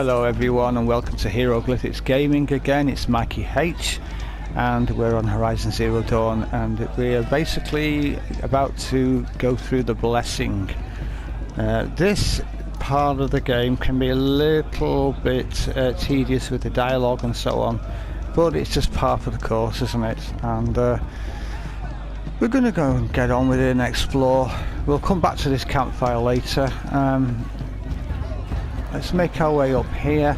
Hello everyone and welcome to Hieroglyphics Gaming again. It's Mikey H and we're on Horizon Zero Dawn, and we're basically about to go through the blessing. This part of the game can be a little bit tedious with the dialogue and so on, but it's just part of the course, isn't it? And we're going to go and get on with it and explore. We'll come back to this campfire later. Let's make our way up here.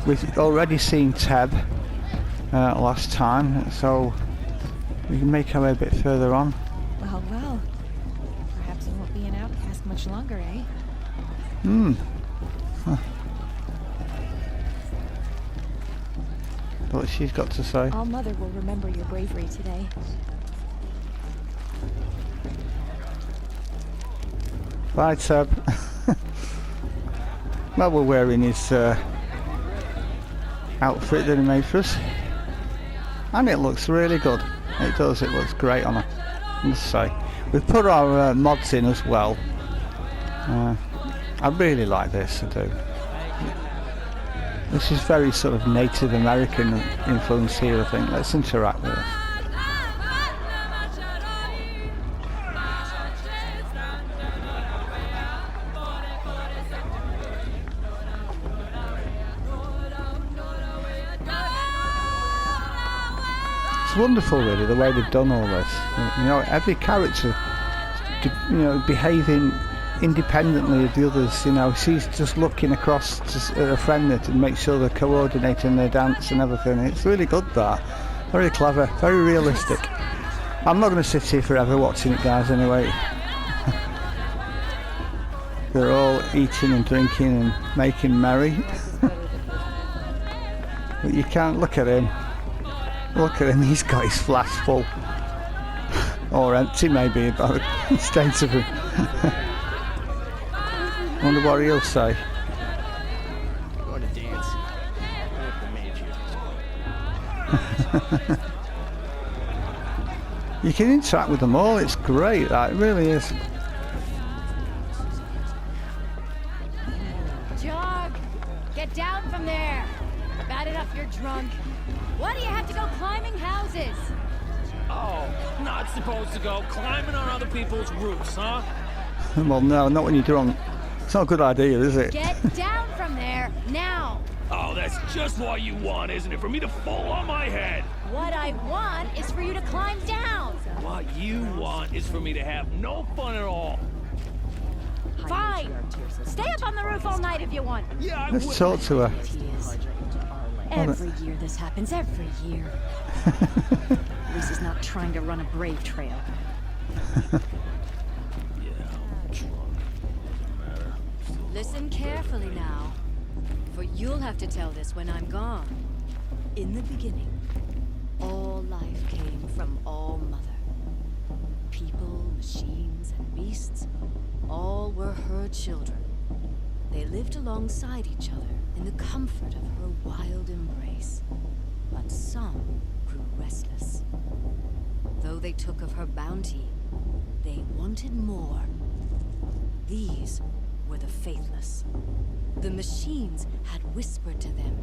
We've already seen Teb last time, so we can make our way a bit further on. Well. Perhaps it won't be an outcast much longer, eh? Huh. What she's got to say. All Mother will remember your bravery today. Bye, Teb. Well, we're wearing his outfit that he made for us, and it looks really good. It does. It looks great on her, I must say. We've put our mods in as well. I really like this. I do. This is very sort of Native American influence here, I think. Let's interact with it. It's wonderful, really, the way they've done all this. You know, every character, you know, behaving independently of the others. You know, she's just looking across to her friend to make sure they're coordinating their dance and everything. It's really good, that. Very clever, very realistic. I'm not going to sit here forever watching it, guys, anyway. They're all eating and drinking and making merry. But you can't look at him. Look at him, he's got his flask full. Or empty, maybe, by the state of him. Wonder what he'll say. Going to dance. You can interact with them all, it's great, that it really is. Jog! Get down from there! Bad enough you're drunk. Why do you have to go climbing houses? Oh, not supposed to go climbing on other people's roofs, huh? Well, no, not when you're drunk. It's not a good idea, is it? Get down from there, now! Oh, that's just what you want, isn't it? For me to fall on my head. What I want is for you to climb down! What you want is for me to have no fun at all. Fine! Stay up on the roof all night if you want. Yeah, I Let's would. talk to her. Every year this happens, every year. Lisa's not trying to run a brave trail. Yeah, I'm drunk. Doesn't matter. Still Listen carefully now, for you'll have to tell this when I'm gone. In the beginning, all life came from All Mother. People, machines, and beasts, all were her children. They lived alongside each other in the comfort of her wild embrace. But some grew restless. Though they took of her bounty, they wanted more. These were the faithless. The machines had whispered to them,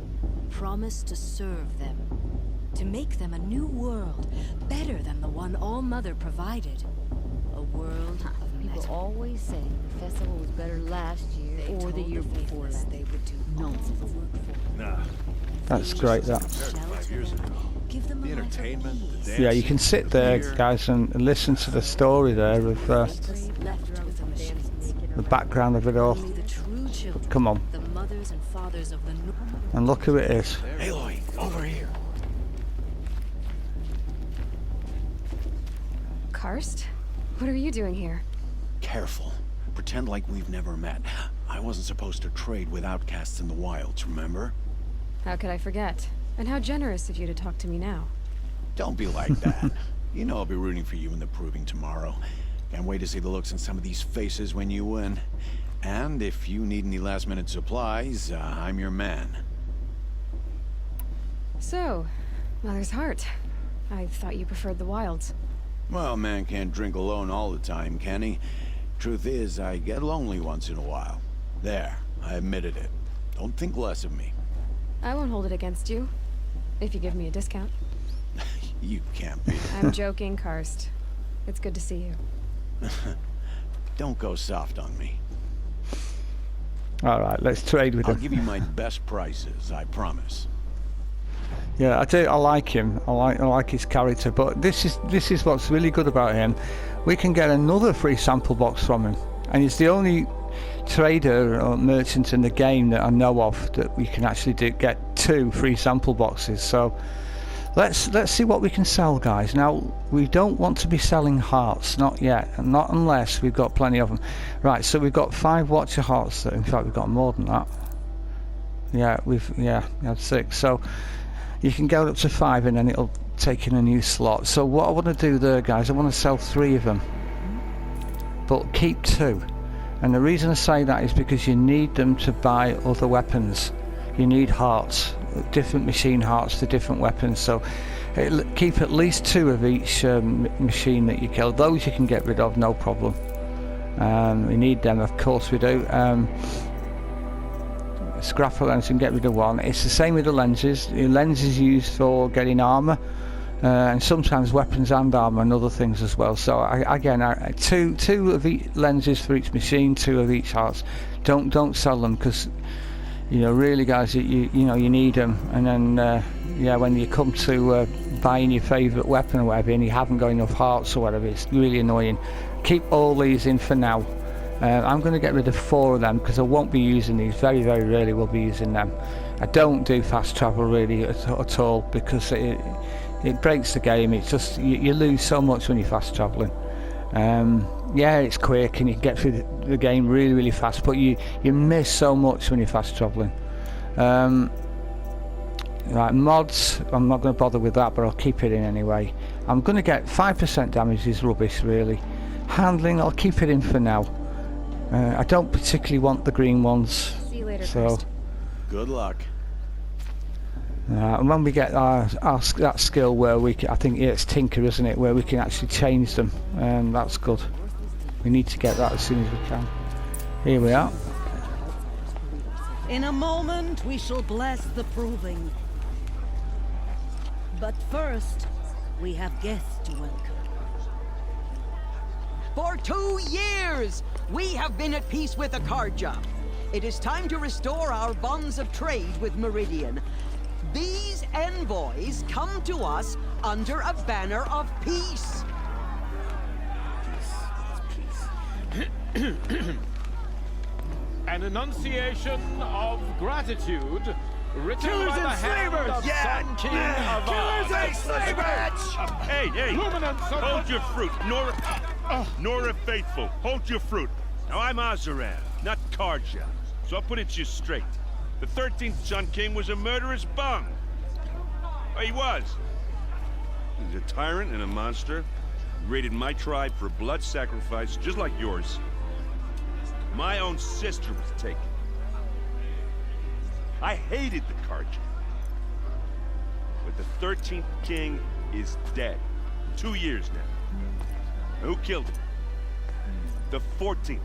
promised to serve them, to make them a new world, better than the one All Mother provided. A world of People metal. always say the festival was better last year They or the told year the before faithless last. they would do Nonsense. all the work for them. Nah. That's great, that. Shelter 5 years them, ago. give them a The life of entertainment, ease. the Yeah, you can sit there, guys, and listen to the story there of Left with the machines. the background of it all. Only the true children, Come on, the mothers and fathers of the and look who it is. Aloy, over here. Karst? What are you doing here? Careful. Pretend like we've never met. I wasn't supposed to trade with outcasts in the wilds, remember? How could I forget? And how generous of you to talk to me now. Don't be like that. You know I'll be rooting for you in the proving tomorrow. Can't wait to see the looks on some of these faces when you win. And if you need any last-minute supplies, I'm your man. So, Mother's Heart. I thought you preferred the wilds. Well, man can't drink alone all the time, can he? Truth is, I get lonely once in a while. There, I admitted it. Don't think less of me. I won't hold it against you, if you give me a discount. You can't be. I'm joking, Karst. It's good to see you. Don't go soft on me. All right, let's trade with I'll him. give you my best prices, I promise. Yeah, I do. I like him. I like his character. But this is what's really good about him. We can get another free sample box from him, and he's the only trader or merchant in the game that I know of that we can actually get 2 free sample boxes. So let's see what we can sell, guys. Now we don't want to be selling hearts, not yet, and not unless we've got plenty of them. Right, so we've got 5 Watcher hearts. In fact, we've got more than that. Yeah, we had 6. So you can go up to 5, and then it'll take in a new slot. So what I want to do there, guys, I want to sell 3 of them, but keep 2. And the reason I say that is because you need them to buy other weapons. You need hearts, different machine hearts for different weapons. So keep at least 2 of each machine that you kill. Those you can get rid of, no problem. We need them, of course we do. Scrap a lens and get rid of 1. It's the same with the lenses. The lens is used for getting armor, and sometimes weapons and armor and other things as well. So again, two of each lenses for each machine, 2 of each hearts. Don't sell them, because really, guys, you need them. And then yeah, when you come to buying your favorite weapon or whatever, and you haven't got enough hearts or whatever, it's really annoying. Keep all these in for now. I'm going to get rid of 4 of them because I won't be using these. Very, very rarely will be using them. I don't do fast travel really at all, because it breaks the game. It's just you lose so much when you're fast traveling. Yeah, it's quick and you can get through the game really, really fast, but you miss so much when you're fast traveling. Right, mods, I'm not going to bother with that, but I'll keep it in anyway. I'm going to get 5% damage is rubbish really. Handling, I'll keep it in for now. I don't particularly want the green ones. See you later, So, Karst. Good luck. and when we get that skill where we can, I think it's Tinker, isn't it, where we can actually change them, that's good. We need to get that as soon as we can. Here we are. In a moment, we shall bless the proving. But first, we have guests to welcome. For 2 years, we have been at peace with Akarja. It is time to restore our bonds of trade with Meridian. These envoys come to us under a banner of peace. An enunciation of gratitude written by the hand of Sun King of Killers and slavers! Hey, hold your fruit. Nora Faithful, hold your fruit. Now, I'm Azaran, not Karja, so I'll put it to you straight. The 13th Sun King was a murderous bum. He was. He's a tyrant and a monster. He raided my tribe for blood sacrifice, just like yours. My own sister was taken. I hated the Karja. But the 13th king is dead. 2 years now. Who killed him? The 14th.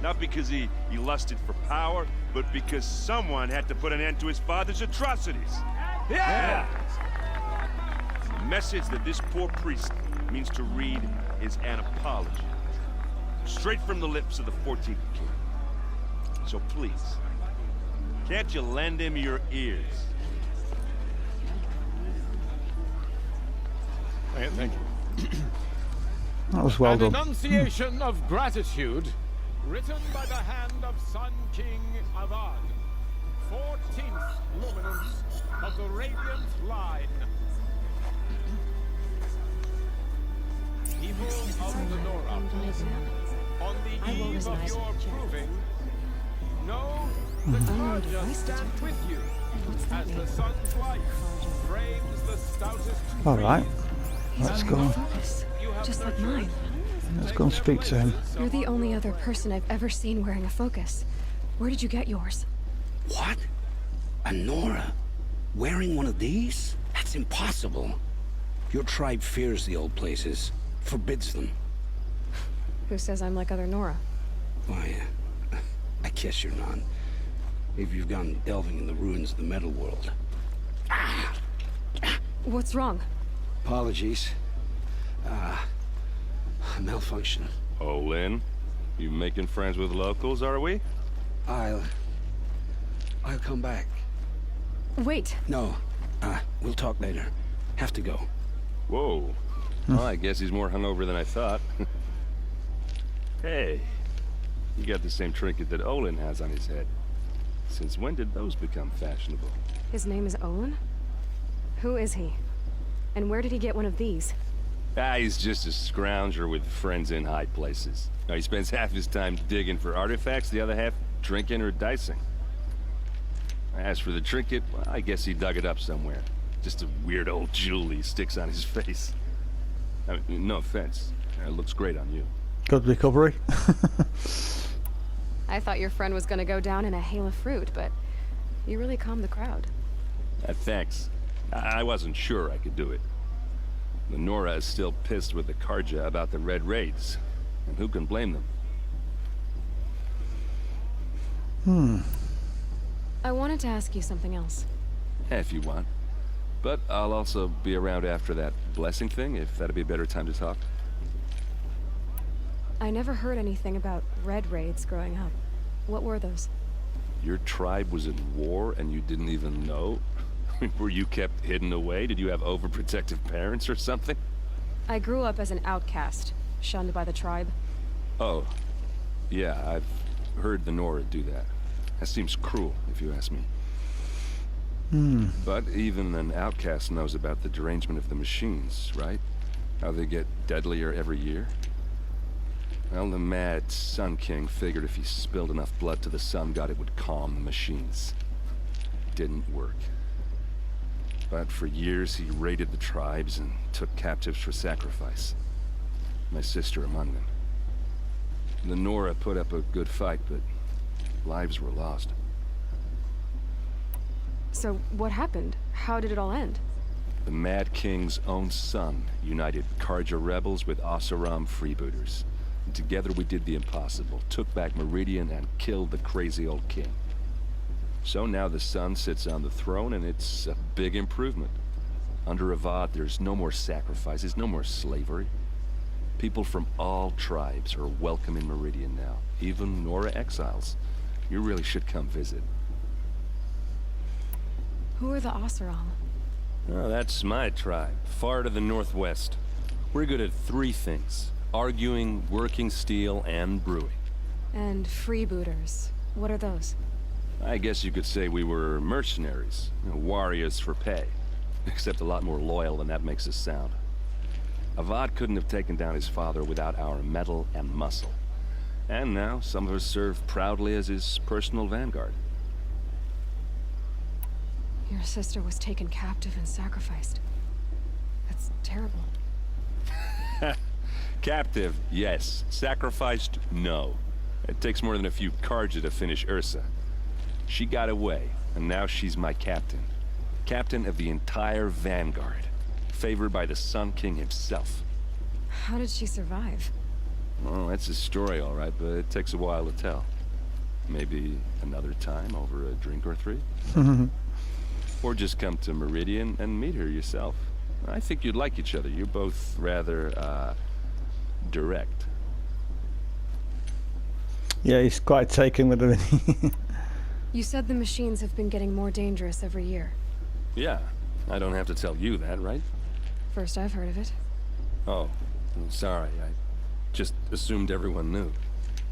Not because he lusted for power, but because someone had to put an end to his father's atrocities. Yeah! The message that this poor priest means to read is an apology. Straight from the lips of the 14th king. So please, can't you lend him your ears? Thank you. That was well An done. enunciation of gratitude written by the hand of Sun King Avad, 14th luminance of the Radiant Line. People of the Nora, on the eve of your proving, know the Karja stand with you as the sun's light frames the stoutest All right, He's let's wearing go. a focus, just like mine. Let's go and speak to him. You're the only other person I've ever seen wearing a focus. Where did you get yours? What? A Nora? Wearing one of these? That's impossible. Your tribe fears the old places, forbids them. Who says I'm like other Nora? Why, I guess you're none. If you've gone delving in the ruins of the metal world. What's wrong? Apologies. Malfunction. Oh, Lynn? You making friends with locals, are we? I'll come back. Wait. No. We'll talk later. Have to go. Whoa. Well, I guess he's more hungover than I thought. Hey, you got the same trinket that Olin has on his head. Since when did those become fashionable? His name is Owen? Who is he? And where did he get one of these? He's just a scrounger with friends in high places. Now, he spends half his time digging for artifacts, the other half drinking or dicing. As for the trinket, well, I guess he dug it up somewhere. Just a weird old jewel he sticks on his face. I mean, no offense. It looks great on you. Good recovery. I thought your friend was gonna go down in a hail of fruit, but you really calmed the crowd. Thanks. I wasn't sure I could do it. Lenora is still pissed with the Karja about the Red Raids. And who can blame them? I wanted to ask you something else. If you want. But I'll also be around after that blessing thing, if that'd be a better time to talk. I never heard anything about Red Raids growing up. What were those? Your tribe was in war and you didn't even know? Were you kept hidden away? Did you have overprotective parents or something? I grew up as an outcast, shunned by the tribe. Oh. Yeah, I've heard the Nora do that. That seems cruel, if you ask me. But even an outcast knows about the derangement of the machines, right? How they get deadlier every year? Well, the mad Sun King figured if he spilled enough blood to the Sun God, it would calm the machines. Didn't work. But for years, he raided the tribes and took captives for sacrifice. My sister among them. The Nora put up a good fight, but lives were lost. So what happened? How did it all end? The Mad King's own son united Karja rebels with Oseram freebooters. And together we did the impossible, took back Meridian and killed the crazy old king. So now the son sits on the throne and it's a big improvement. Under Avad, there's no more sacrifices, no more slavery. People from all tribes are welcome in Meridian now, even Nora exiles. You really should come visit. Who are the Oseram? Oh, that's my tribe, far to the northwest. We're good at three things: arguing, working steel, and brewing. And freebooters. What are those? I guess you could say we were mercenaries, warriors for pay. Except a lot more loyal than that makes us sound. Avad couldn't have taken down his father without our metal and muscle. And now, some of us serve proudly as his personal vanguard. Your sister was taken captive and sacrificed. That's terrible. Captive, yes. Sacrificed, no. It takes more than a few Karja to finish Ursa. She got away, and now she's my captain. Captain of the entire vanguard. Favored by the Sun King himself. How did she survive? Well, that's a story, all right, but it takes a while to tell. Maybe another time over a drink or three? Or just come to Meridian and meet her yourself. I think you'd like each other. You're both rather, direct. Yeah, he's quite taken with her. You said the machines have been getting more dangerous every year. Yeah, I don't have to tell you that, right? First I've heard of it. Oh, I'm sorry. I just assumed everyone knew.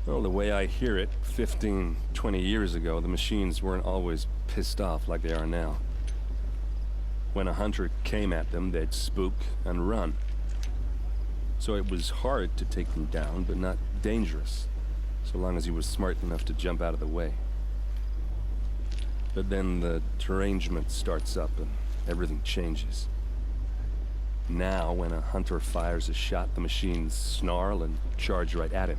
Well, the way I hear it, 15, 20 years ago, the machines weren't always pissed off like they are now. When a hunter came at them, they'd spook and run. So it was hard to take them down, but not dangerous, so long as he was smart enough to jump out of the way. But then the derangement starts up and everything changes. Now, when a hunter fires a shot, the machines snarl and charge right at him.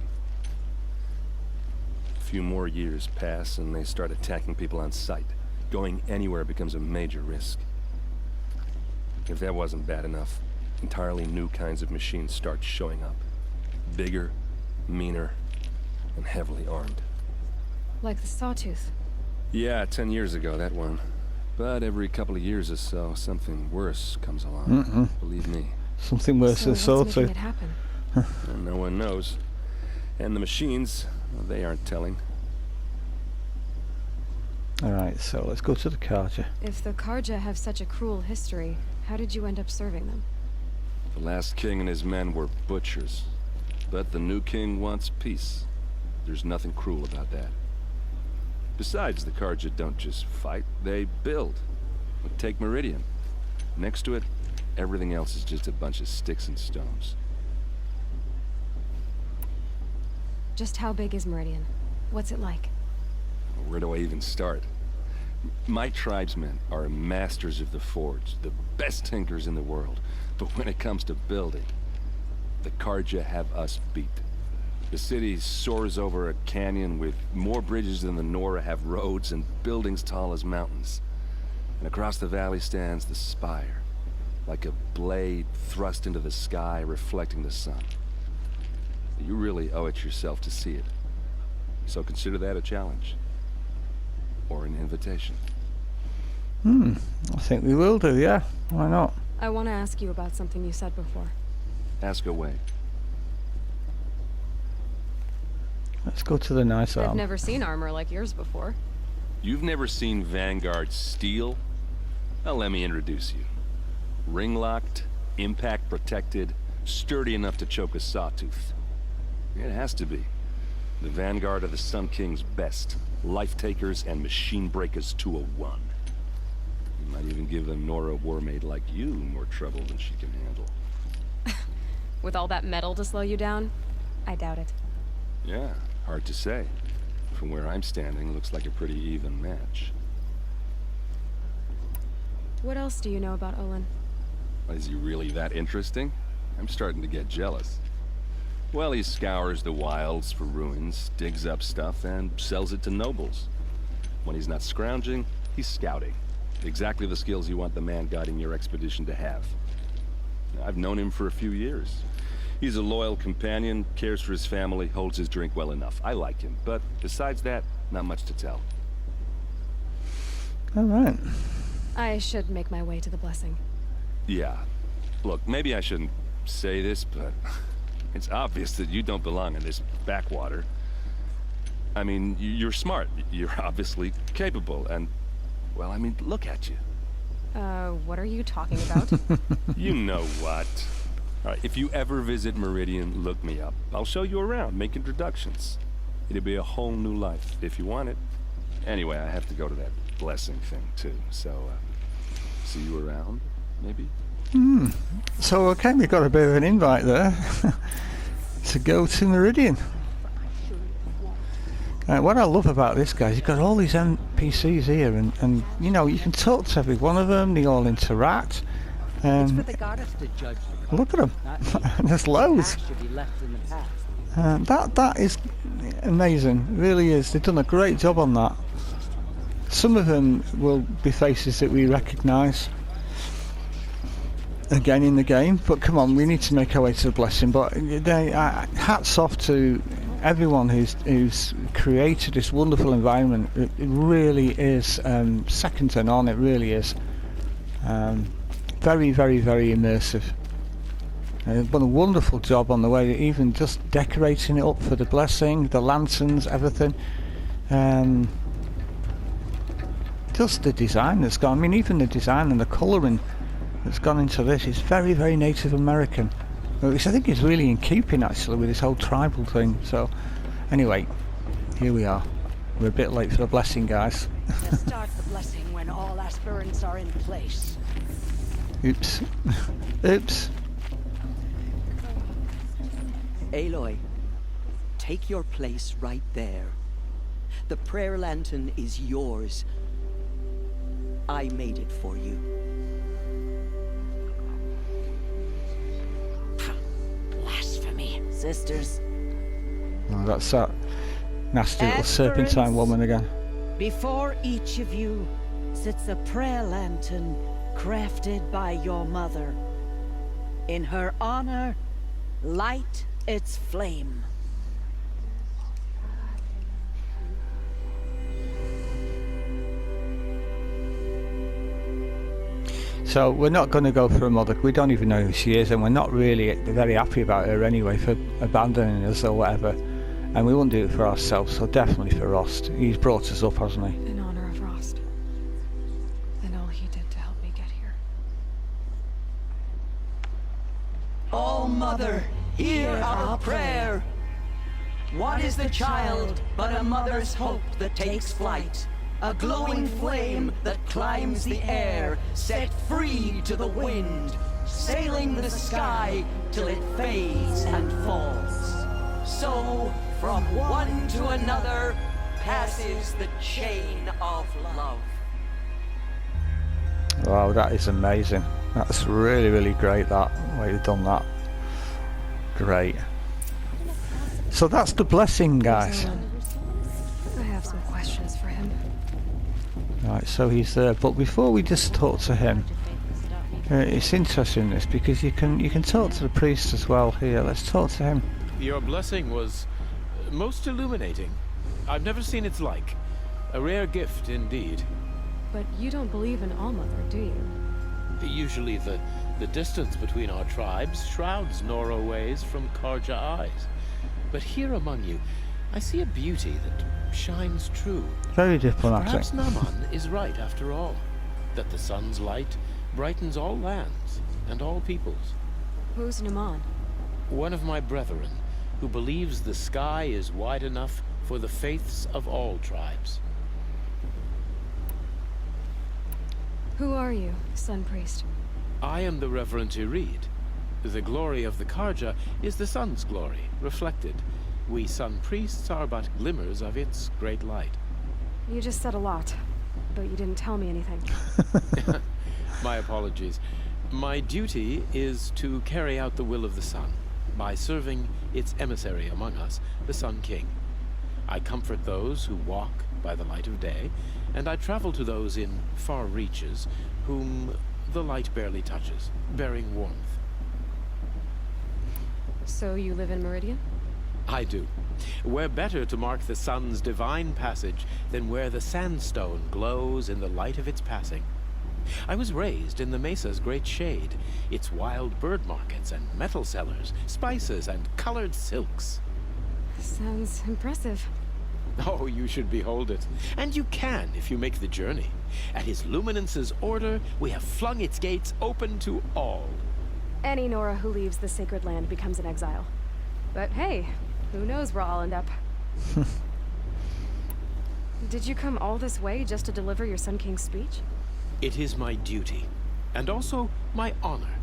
A few more years pass and they start attacking people on sight. Going anywhere becomes a major risk. If that wasn't bad enough, entirely new kinds of machines start showing up. Bigger, meaner, and heavily armed. Like the Sawtooth. Yeah, 10 years ago, that one. But every couple of years or so, something worse comes along. Believe me. Something worse than So what's making Sawtooth. it happen? And no one knows. And the machines, well, they aren't telling. Alright, so let's go to the Karja. If the Karja have such a cruel history, how did you end up serving them? The last king and his men were butchers. But the new king wants peace. There's nothing cruel about that. Besides, the Karja don't just fight, they build. Take Meridian. Next to it, everything else is just a bunch of sticks and stones. Just how big is Meridian? What's it like? Where do I even start? My tribesmen are masters of the forge, the best tinkers in the world. But when it comes to building, the Karja have us beat. The city soars over a canyon with more bridges than the Nora have roads and buildings tall as mountains. And across the valley stands the spire, like a blade thrust into the sky reflecting the sun. You really owe it yourself to see it. So consider that a challenge. Or an invitation. I think we will do, yeah. Why not? I want to ask you about something you said before. Ask away. Let's go to the nice I've arm. never seen armor like yours before. You've never seen Vanguard steel? Well, let me introduce you. Ring-locked, impact-protected, sturdy enough to choke a sawtooth. It has to be. The Vanguard of the Sun King's best. Life-takers and machine-breakers to a one. You might even give a Nora warmaid like you more trouble than she can handle. With all that metal to slow you down? I doubt it. Yeah, hard to say. From where I'm standing, looks like a pretty even match. What else do you know about Olin? Is he really that interesting? I'm starting to get jealous. Well, he scours the wilds for ruins, digs up stuff, and sells it to nobles. When he's not scrounging, he's scouting. Exactly the skills you want the man guiding your expedition to have. I've known him for a few years. He's a loyal companion, cares for his family, holds his drink well enough. I like him, but besides that, not much to tell. Alright. I should make my way to the blessing. Yeah. Look, maybe I shouldn't say this, but it's obvious that you don't belong in this backwater. I mean, you're smart. You're obviously capable, and, well, I mean, look at you. What are you talking about? You know what. All right, if you ever visit Meridian, look me up. I'll show you around, make introductions. It'll be a whole new life, if you want it. Anyway, I have to go to that blessing thing, too, so, see you around, maybe? So, okay, we've got a bit of an invite there to go to Meridian. What I love about this guy is you've got all these NPCs here, and you know, you can talk to every one of them, they all interact. It's for the goddess to judge them. Look at them. There's loads. Should be left in the past. That is amazing. It really is. They've done a great job on that. Some of them will be faces that we recognise again in the game, but come on, we need to make our way to the blessing. But hats off to everyone who's created this wonderful environment. It really is second to none. It really is. Very, very, very immersive. Done a wonderful job on the way, even just decorating it up for the blessing, the lanterns, everything. Just the design that's gone. I mean, even the design and the colouring that's gone into this is very, very Native American, which I think is really in keeping actually with this whole tribal thing. So, anyway, here we are. We're a bit late for the blessing, guys. Let's start the blessing when all aspirants are in place. Oops. Oops. Aloy, take your place right there. The prayer lantern is yours. I made it for you. Blasphemy. Sisters, Oh, that's that nasty little serpentine woman again. before each of you sits a prayer lantern crafted by your mother. In her honor, light its flame. So we're not going to go for a mother. We don't even know who she is, and we're not really very happy about her anyway for abandoning us or whatever. And we won't do it for ourselves, so definitely for Rost. He's brought us up, hasn't he? In honor of Rost. And all he did to help me get here. Oh, Mother, hear our prayer. What is the child but a mother's hope that takes flight? A glowing flame that climbs the air, set free to the wind, sailing the sky till it fades and falls. So, from one to another, passes the chain of love. Wow, that is amazing. That's really, really great, that way you've done that. Great. So that's the blessing, guys. I have some questions for him. Right, so he's there, but before we just talk to him, it's interesting this because you can talk to the priest as well here. Let's talk to him. Your blessing was most illuminating. I've never seen its like. A rare gift indeed. But you don't believe in Allmother, do you? Usually the distance between our tribes shrouds Nora ways from Karja eyes. But here among you, I see a beauty that shines true. Very diplomatic. Perhaps Naman is right after all. That the sun's light brightens all lands and all peoples. Who's Naman? One of my brethren, who believes the sky is wide enough for the faiths of all tribes. Who are you, Sun Priest? I am the Reverend Irid. The glory of the Karja is the sun's glory, reflected. We Sun Priests are but glimmers of its great light. You just said a lot, but you didn't tell me anything. My apologies. My duty is to carry out the will of the sun, by serving its emissary among us, the Sun King. I comfort those who walk by the light of day, and I travel to those in far reaches, whom the light barely touches, bearing warmth. So you live in Meridian? I do. Where better to mark the sun's divine passage than where the sandstone glows in the light of its passing. I was raised in the Mesa's great shade, its wild bird markets and metal cellars, spices and colored silks. Sounds impressive. Oh, you should behold it. And you can if you make the journey. At His Luminance's order, we have flung its gates open to all. Any Nora who leaves the sacred land becomes an exile. But hey, who knows where I'll end up. Did you come all this way just to deliver your Sun King's speech? It is my duty, and also my honor,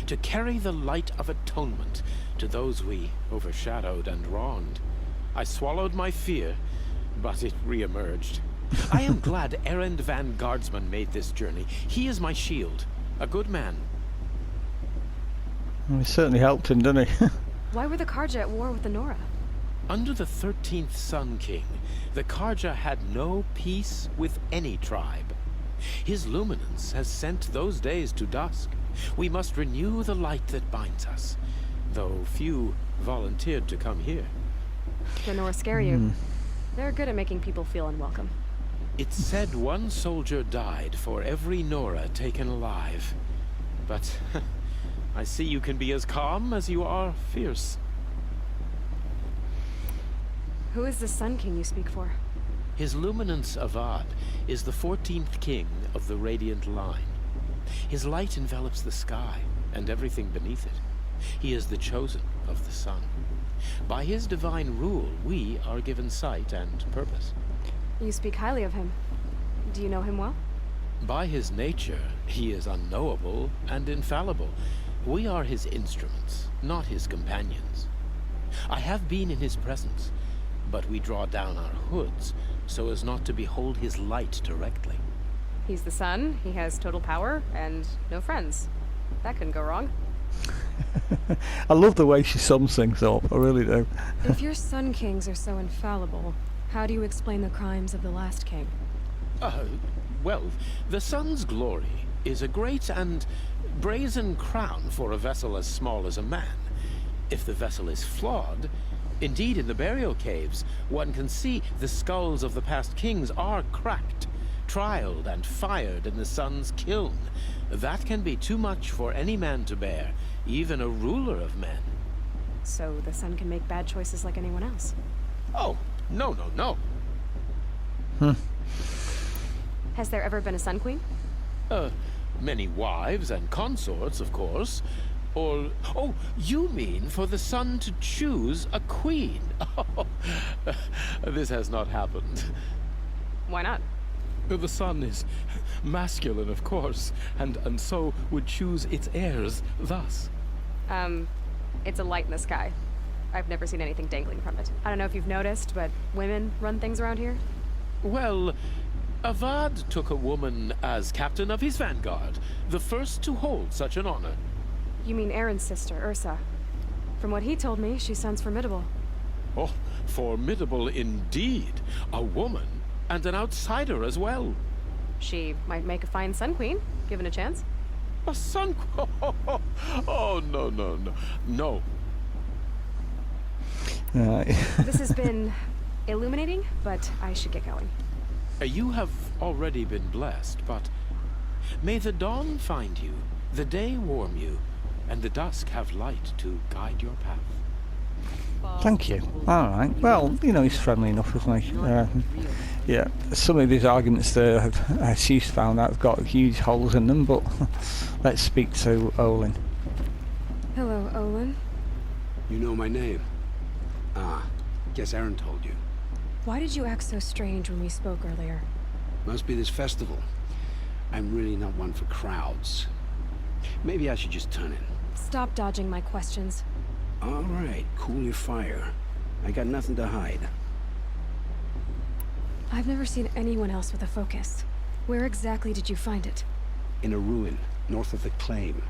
to carry the light of atonement to those we overshadowed and wronged. I swallowed my fear, but it re-emerged. I am glad Erend van Guardsman made this journey. He is my shield, a good man. Well, he certainly helped him, didn't he? Why were the Karja at war with the Nora? Under the 13th Sun King, the Karja had no peace with any tribe. His luminance has sent those days to dusk. We must renew the light that binds us, though few volunteered to come here. The Nora scare you. They're good at making people feel unwelcome. It's said one soldier died for every Nora taken alive. But I see you can be as calm as you are fierce. Who is the Sun King you speak for? His Luminance Avad is the 14th king of the Radiant Line. His light envelops the sky and everything beneath it. He is the chosen of the sun. By his divine rule, we are given sight and purpose. You speak highly of him. Do you know him well? By his nature, he is unknowable and infallible. We are his instruments, not his companions. I have been in his presence, but we draw down our hoods so as not to behold his light directly. He's the sun, he has total power, and no friends. That couldn't go wrong. I love the way she sums things up, I really do. If your Sun Kings are so infallible, how do you explain the crimes of the last king? Well, the sun's glory is a great and brazen crown for a vessel as small as a man. If the vessel is flawed, indeed in the burial caves, one can see the skulls of the past kings are cracked, trialed and fired in the sun's kiln, That can be too much for any man to bear, even a ruler of men. So the sun can make bad choices like anyone else. Oh, no. Has there ever been a Sun Queen? Many wives and consorts, of course. Or, oh, you mean for the sun to choose a queen? This has not happened. Why not? The sun is masculine, of course, and so would choose its heirs thus. It's a light in the sky. I've never seen anything dangling from it. I don't know if you've noticed, but women run things around here. Well, Avad took a woman as captain of his vanguard, the first to hold such an honor. You mean Aaron's sister, Ursa. From what he told me, she sounds formidable. Oh, formidable indeed. A woman, and an outsider as well. She might make a fine Sun Queen, given a chance. A Sun Queen? Oh, no. This has been illuminating, but I should get going. You have already been blessed, but may the dawn find you, the day warm you, and the dusk have light to guide your path. Thank you. All right. Well, you know, he's friendly enough, isn't he? Yeah. Some of these arguments there, she's found out, have got huge holes in them, but let's speak to Olin. Hello, Olin. You know my name? Ah, guess Aaron told you. Why did you act so strange when we spoke earlier? Must be this festival. I'm really not one for crowds. Maybe I should just turn in. Stop dodging my questions. All right, cool your fire. I got nothing to hide. I've never seen anyone else with a focus. Where exactly did you find it? In a ruin, north of the Claim.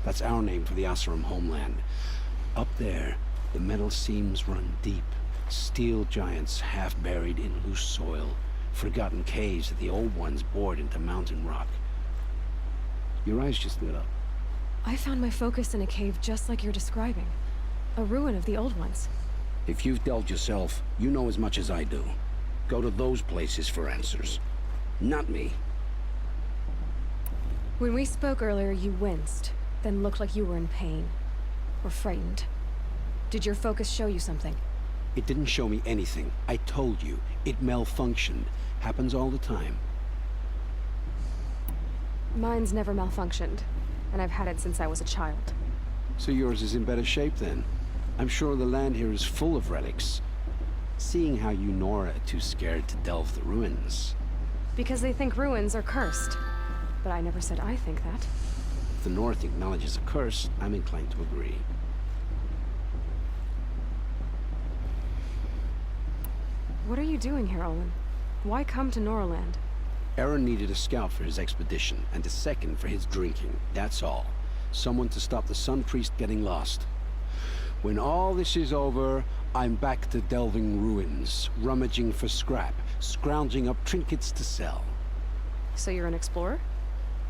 That's our name for the Oseram homeland. Up there, the metal seams run deep. Steel giants half buried in loose soil. Forgotten caves that the old ones bored into mountain rock. Your eyes just lit up. I found my focus in a cave just like you're describing. A ruin of the old ones. If you've delved yourself, you know as much as I do. Go to those places for answers. Not me. When we spoke earlier, you winced, then looked like you were in pain. Or frightened. Did your focus show you something? It didn't show me anything. I told you. It malfunctioned. Happens all the time. Mine's never malfunctioned, and I've had it since I was a child. So yours is in better shape then. I'm sure the land here is full of relics. Seeing how you Nora are too scared to delve the ruins. Because they think ruins are cursed. But I never said I think that. If the North acknowledges a curse, I'm inclined to agree. What are you doing here, Olin? Why come to Noraland? Aaron needed a scout for his expedition, and a second for his drinking. That's all. Someone to stop the Sun Priest getting lost. When all this is over, I'm back to delving ruins, rummaging for scrap, scrounging up trinkets to sell. So you're an explorer?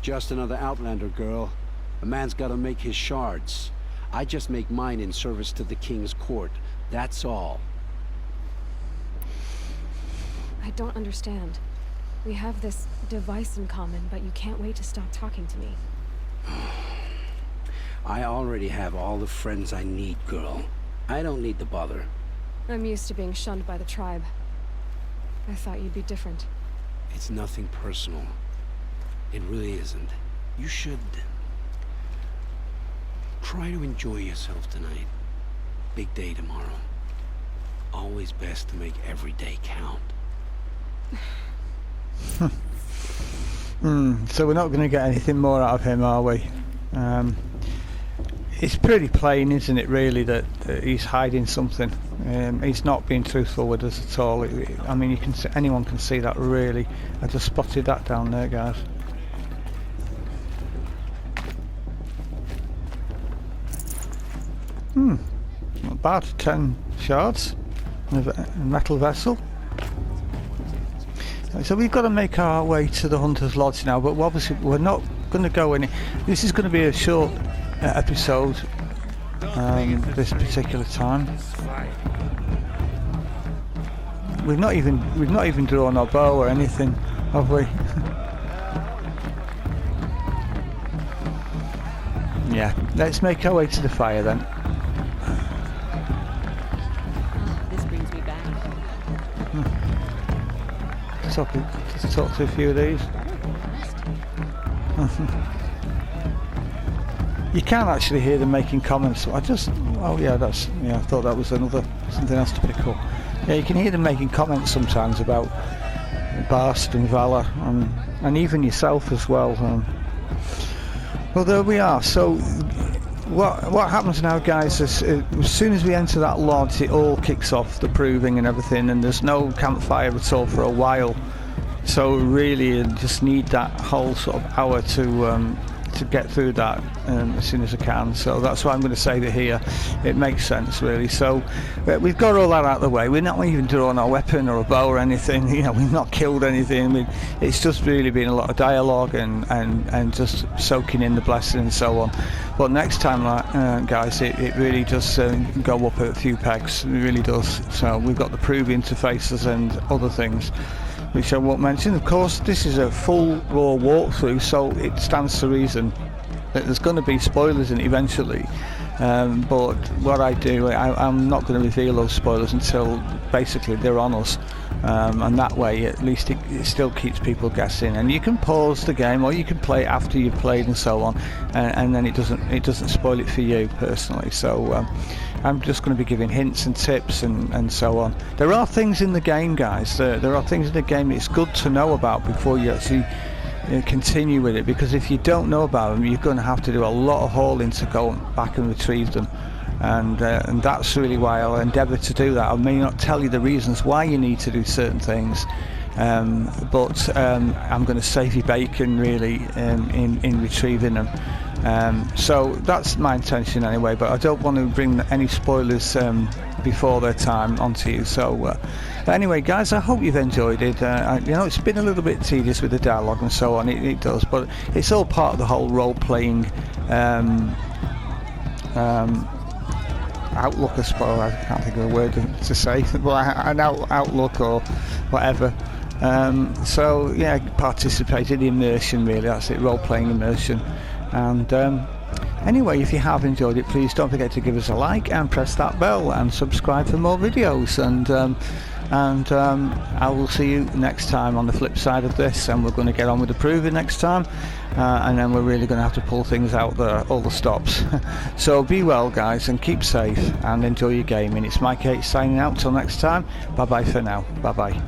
Just another Outlander, girl. A man's gotta make his shards. I just make mine in service to the King's court. That's all. I don't understand. We have this device in common, but you can't wait to stop talking to me. I already have all the friends I need, girl. I don't need the bother. I'm used to being shunned by the tribe. I thought you'd be different. It's nothing personal. It really isn't. You should try to enjoy yourself tonight. Big day tomorrow. Always best to make every day count. So we're not going to get anything more out of him, are we? It's pretty plain, isn't it, really, that he's hiding something. He's not being truthful with us at all. I mean, you can see, anyone can see that, really. I just spotted that down there, guys. Not bad. 10 shards. A metal vessel. So we've got to make our way to the Hunter's Lodge now, but obviously we're not going to go any. This is going to be a short episode this particular time. We've not even drawn our bow or anything, have we? Yeah, let's make our way to the fire then. This brings me back. Talk to a few of these. You can actually hear them making comments. Oh yeah, I thought that was something else to pick up. Yeah, you can hear them making comments sometimes about Bast and Vala, and even yourself as well. Well, there we are. So what happens now, guys, is as soon as we enter that lodge, it all kicks off, the proving and everything, and there's no campfire at all for a while. So really, you just need that whole sort of hour to get through that as soon as I can. So that's why I'm going to save it here. It makes sense, really. So we've got all that out of the way. We're not even drawing our weapon or a bow or anything. You know, we've not killed anything. I mean, it's just really been a lot of dialogue and just soaking in the blessing and so on. But next time, guys, it really does go up a few pegs. It really does. So we've got the prove interfaces and other things, which I won't mention. Of course, this is a full raw walkthrough, so it stands to reason that there's going to be spoilers in it eventually. But what I do, I'm not going to reveal those spoilers until basically they're on us, and that way at least it still keeps people guessing. And you can pause the game, or you can play it after you've played and so on, and then it doesn't spoil it for you personally. So I'm just going to be giving hints and tips and so on. There are things in the game, guys. There are things in the game it's good to know about before you actually continue with it, because if you don't know about them, you're going to have to do a lot of hauling to go back and retrieve them, and that's really why I'll endeavour to do that. I may not tell you the reasons why you need to do certain things, but I'm going to save you bacon really in retrieving them. So that's my intention anyway, but I don't want to bring any spoilers before their time onto you. So anyway, guys, I hope you've enjoyed it. You know, it's been a little bit tedious with the dialogue and so on, it does, but it's all part of the whole role-playing outlook, I suppose. I can't think of a word to say, well, an outlook or whatever. So yeah, participate in the immersion, really. That's it, role-playing immersion. And anyway, if you have enjoyed it, please don't forget to give us a like and press that bell and subscribe for more videos. And I will see you next time on the flip side of this, and we're going to get on with the proving next time, and then we're really going to have to pull things out there, all the stops. So be well, guys, and keep safe and enjoy your gaming. It's Mike H signing out till next time. Bye bye for now. Bye bye.